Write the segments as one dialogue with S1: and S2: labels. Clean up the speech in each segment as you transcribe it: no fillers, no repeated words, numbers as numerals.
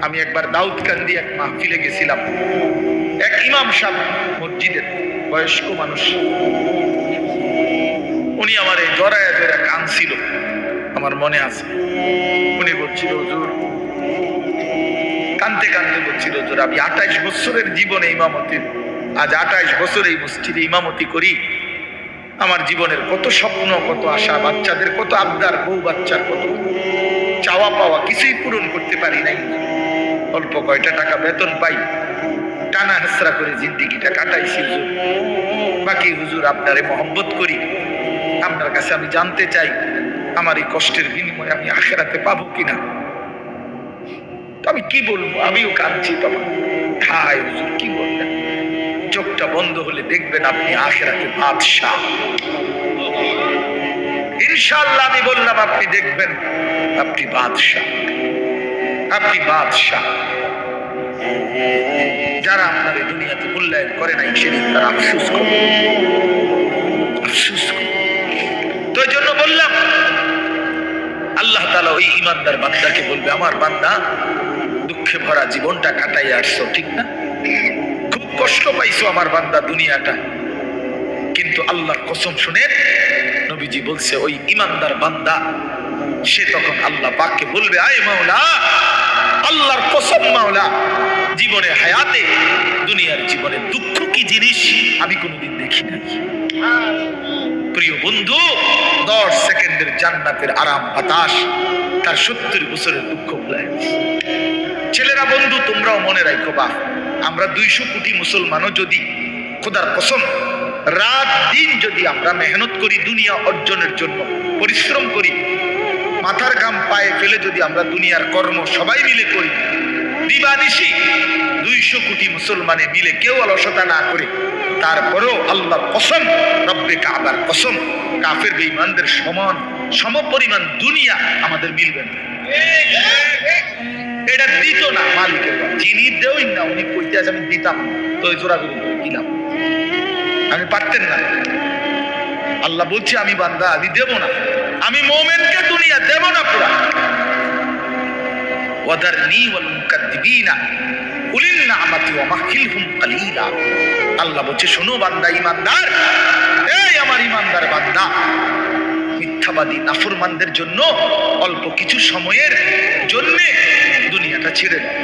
S1: আমি একবার দাউদকান্দি এক মাহফিলে গেছিলাম। এক ইমাম সাহেব মসজিদের বয়স্ক মানুষ, উনি আমার এই জড়ায় জড়ায় কাঁদছিল, আমার মনে আছে। উনি বলছিল, হুজুর, কাঁদতে কাঁদতে বলছিল, হুজুর, আমি 28 বছরের জীবনে ইমামতির, আজ 28 বছর এই মসজিদে ইমামতি করি। আমার জীবনের কত স্বপ্ন, কত আশা, বাচ্চাদের কত আবদার, বউ বাচ্চার কত চাওয়া পাওয়া, কিছুই পূরণ করতে পারি নাই। অল্প কয়টা টাকা বেতন পাই, টানা হেসরা করে জিন্দিগিটা কাটাইছি হুজুর। বাকি হুজুর, আপনারে মহব্বত করি, আপনার কাছে আমি জানতে চাই আমার এই কষ্টের বিনিময়ে আমি আখিরাতে পাবো কিনা। আমি কি বলবো, আমিও কাঁদছি তখন। হায় হুজুর, কি বলবেন? চোখটা বন্ধ হলে দেখবেন আপনি আখিরাতে বাদশাহ। ইনশাআল্লাহ আমি বললাম, আপনি দেখবেন আপনি বাদশাহ, আপনি বাদশাহ। যারা আপনার এই দুনিয়াতে মূল্যায়ন করে নাই, সেদিন তারা আফসোস করে, আফসোস করে। তো এই জন্য বললাম, আল্লাহ তাআলা ওই ইমানদার বান্দাকে বলবে, আমার বান্দা, দুঃখে ভরা জীবনটা কাটাই আসছো, ঠিক না? খুব কষ্ট পাইছো আমার বান্দা দুনিয়াটা, কিন্তু আল্লাহর কসম শুনে নবীজি বলছে, ওই ইমানদার বান্দা সে তখন আল্লাহ পাককে বলবে, আয় মাওলা, আল্লাহর কসম মাওলা, জীবনে হায়াতে, দুনিয়ার জীবনে দুঃখ কি জিনিস আমি কোনোদিন দেখি নাই। প্রিয় বন্ধু, 10 সেকেন্ডের জান্নাতের আরাম বাতাস তার 70 বছরের দুঃখ ভুলে গেছে। ছেলেরা, বন্ধু, তোমরাও মনে রাখো, বাপ, আমরা 200 কোটি মুসলমানও যদি খোদার কসম রাত দিন যদি আমরা মেহনত করি, দুনিয়া অর্জনের জন্য পরিশ্রম করি, মাথার ঘাম পায়ে ফেলে যদি আমরা দুনিয়ার কর্ম সবাই মিলে করি, দিবানিশি 200 কোটি মুসলমানে মিলে কেউ অলসতা না করে, তারপরেও আল্লাহর কসম, রব্বে কাবার কসম, কাফের বেঈমানদের সমান সমপরিমাণ দুনিয়া আমাদের মিলবে না। এটা দিত না মালিকের, যিনি দেওই না, উনি কইতে আছে আমি দিতাম, তো জোরা দিলাম, আমি পারতেন না। আল্লাহ বলছে, আমি বান্দা, আমি দেব না, আমি মুমিনকে দুনিয়া দেব না পুরা। ওয়াদারনি ওয়াল মুকাদ্দিবিনা উলিল নি'মাতি ওয়া মাহহিলহুম কালিলা। আল্লাহ বলছে, শোনো বান্দা, ইমানদার, এই আমার ইমানদার বান্দা, মিথ্যাবাদী নাফরমানদের জন্য অল্প কিছু সময়ের জন্য দুনিয়াটা ছেড়ে দাও।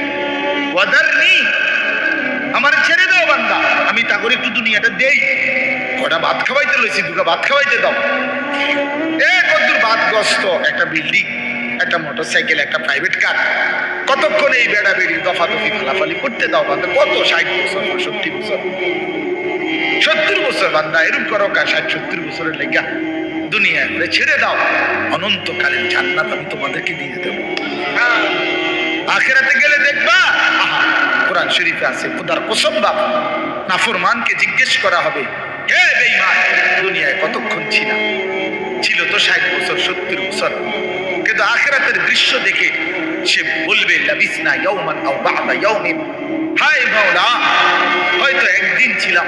S1: ওয়াদারনি, আমার ছেড়ে দাও বান্দা, আমি তা করে একটু দুনিয়াটা দেই। কটা ভাত খাওয়াইতে লইছি, দুটো ভাত খাওয়াইতে দাও। কতদূর ভাতগ্রস্ত, একটা বিল্ডিং, একটা মোটরসাইকেল, একটা প্রাইভেট কার, কতক্ষণ এই বেড়া বেড়ি দফাদফি ফালাফালি করতে দাও বান্দা। কত 60 বছর, 70 বছর, 70 বছর বান্দা, এরকম করো, 60-70 বছরের লেগা দুনিয়া ছেড়ে দাও, অনন্তকালীন জান্নাত আমি তোমাদেরকে দিয়ে দেবো। আখিরাতে গেলে দেখবা, কোরআন শরীফে আছে, খোদার কসম বাপ, নাফরমানকে জিজ্ঞেস করা হবে, হে বেঈমান, দুনিয়ায় কতক্ষণ ছিলা? ছিল তো 60 বছর, 70 বছর, কিন্তু আখিরাতের দৃশ্য দেখে সে বলবে, লাবিসনা ইয়াওমান আও বা'দা ইয়াওমিন, হায় মাওলা, হয়তো একদিন ছিলাম,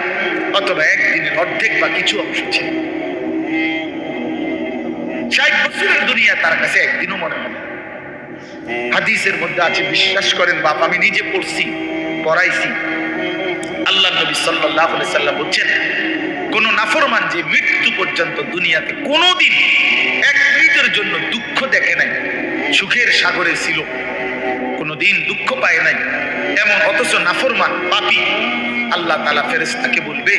S1: অথবা একদিনের অর্ধেক বা কিছু অংশ ছিল। 60 বছরের দুনিয়া তার কাছে একদিনও মনে হবে। হাদিসের মধ্যে আছে, বিশ্বাস করেন বাপ, আমি নিজে পড়ছি, পড়াইছি, আল্লাহ নবী সাল্লাল্লাহু আলাইহি সাল্লাম বলছেন, কোন নাফরমান যে মৃত্যু পর্যন্ত দুনিয়াতে কোনোদিন 1 মিনিটের জন্য দুঃখ দেখে নাই, সুখের সাগরে ছিল, কোনোদিন দুঃখ পায় নাই, এমন অথচ নাফরমান পাপী, আল্লাহ তাআলা ফেরেশতাকে বলবে,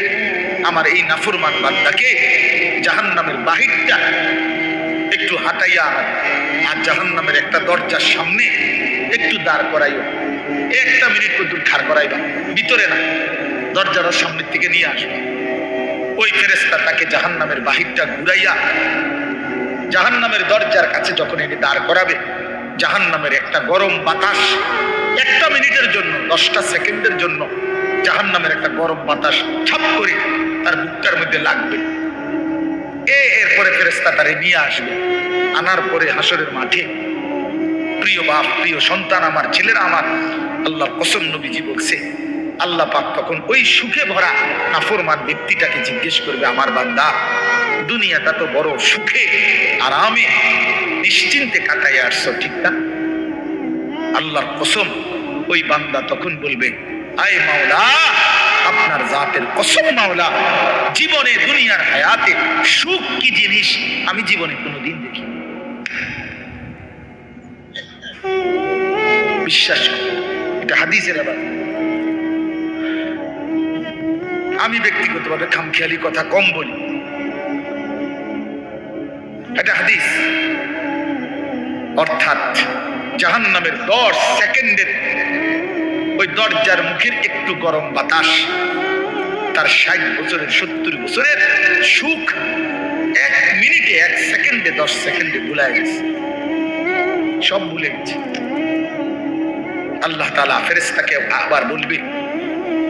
S1: আমার এই নাফরমান বান্দাকে জাহান্নামের বাহিরটা একটু হাঁটাইয়া আর জাহান্নামের একটা দরজার সামনে একটু দাঁড় করাইও, 1 মিনিট পর্যন্ত খাড় করাইবা, ভিতরে না, দরজার সামনের থেকে নিয়ে আসবা। ওই ফেরেশতা তাকে জাহান্নামের বাহিরটা ঘুরাইয়া জাহান্নামের দরজার কাছে যখন এনে দাঁড় করাবে, জাহান্নামের একটা গরম বাতাস 1 মিনিটের জন্য, 10টা সেকেন্ডের জন্য জাহান্নামের একটা গরম বাতাস ছাপ করে তার বুকটার মধ্যে লাগবে। এরপরে ফেরেশতা তারে নিয়ে আসবে, আনার পরে হাসরের মাঠে, প্রিয় বাপ, প্রিয় সন্তান, আমার ছেলেরা আমার, আল্লাহর কসম নবীজি বলছে, আল্লাহ পাক তখন ওই সুখে ভরা নাফরমান ব্যক্তিটাকে জিজ্ঞেস করবে, আমার বান্দা, দুনিয়াটা তো বড় সুখে আরামে নিশ্চিন্তে কাটাই আসছো, ঠিক না? আল্লাহর কসম ওই বান্দা তখন বলবে, আয় মাওলা, আপনার জাতের কসম মাওলা, জীবনে দুনিয়ার হায়াতে সুখ কি জিনিস আমি জীবনে কোনোদিন দেখি। বিশ্বাস করি, এটা হাদিসের আবার। আমি ব্যক্তিগতভাবে খামখেয়ালি কথা কম বলি, এটা হাদিস। অর্থাৎ জাহান্নামের 10 সেকেন্ডের ওই দরজার মুখের একটু গরম বাতাস তার 60 বছরের 70 বছরের সুখ 1 মিনিটে 1 সেকেন্ডে 10 সেকেন্ডে ভুলে গেছে, সব ভুলে গেছে। আল্লাহ তাআলা ফেরেশতাকে আবার বলবে,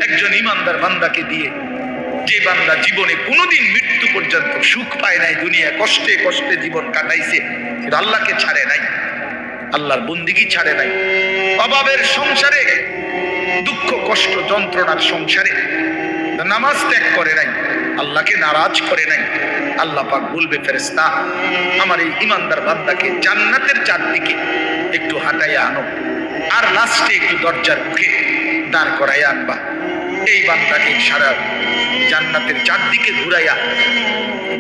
S1: একজন ইমানদার বান্দাকে দিয়ে, যে বান্দা জীবনে কোনোদিন মৃত্যু পর্যন্ত সুখ পায় নাই, দুনিয়া কষ্টে কষ্টে জীবন কাটাইছে, কিন্তু আল্লাহকে ছাড়ে নাই, আল্লাহর বন্দিগি ছাড়ে নাই, অভাবের সংসারে, দুঃখ কষ্ট যন্ত্রণার সংসারে নামাজ ত্যাগ করে নাই, আল্লাহকে নারাজ করে নাই, আল্লাহ পাক বলবে, ফেরেশতা আমার এই ইমানদার বান্দাকে জান্নাতের চারদিকে একটু হাঁটাইয়া আনো, আর লাস্টে একটু দরজার মুখে দাঁড় করাইয়া আনবা। এই বান্দাকে সারা জান্নাতের চারদিকে ঘুরাইয়া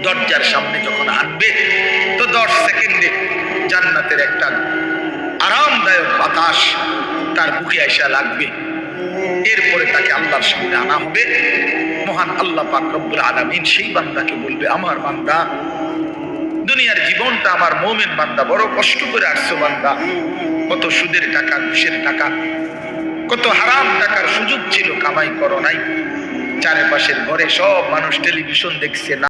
S1: দরজার সামনে যখন আনবে, তো 10 সেকেন্ডে জান্নাতের একটা আরামদায়ক বাতাস তার বুকে এসে লাগবে। এরপরে তাকে আল্লাহর সামনে আনা হবে। মহান আল্লাহ পাক রব্বুল আলামিন সেই বান্দাকে বলবে, আমার বান্দা, দুনিয়ার জীবনটা আমার মুমিন বান্দা বড় কষ্ট করে আসছো বান্দা, কত সুদের টাকা, ঘুষের টাকা, কত হারাম টাকার সুযোগ ছিল, কামাই করো নাই, চারপাশের ঘরে সব মানুষ টেলিভিশন দেখছে না।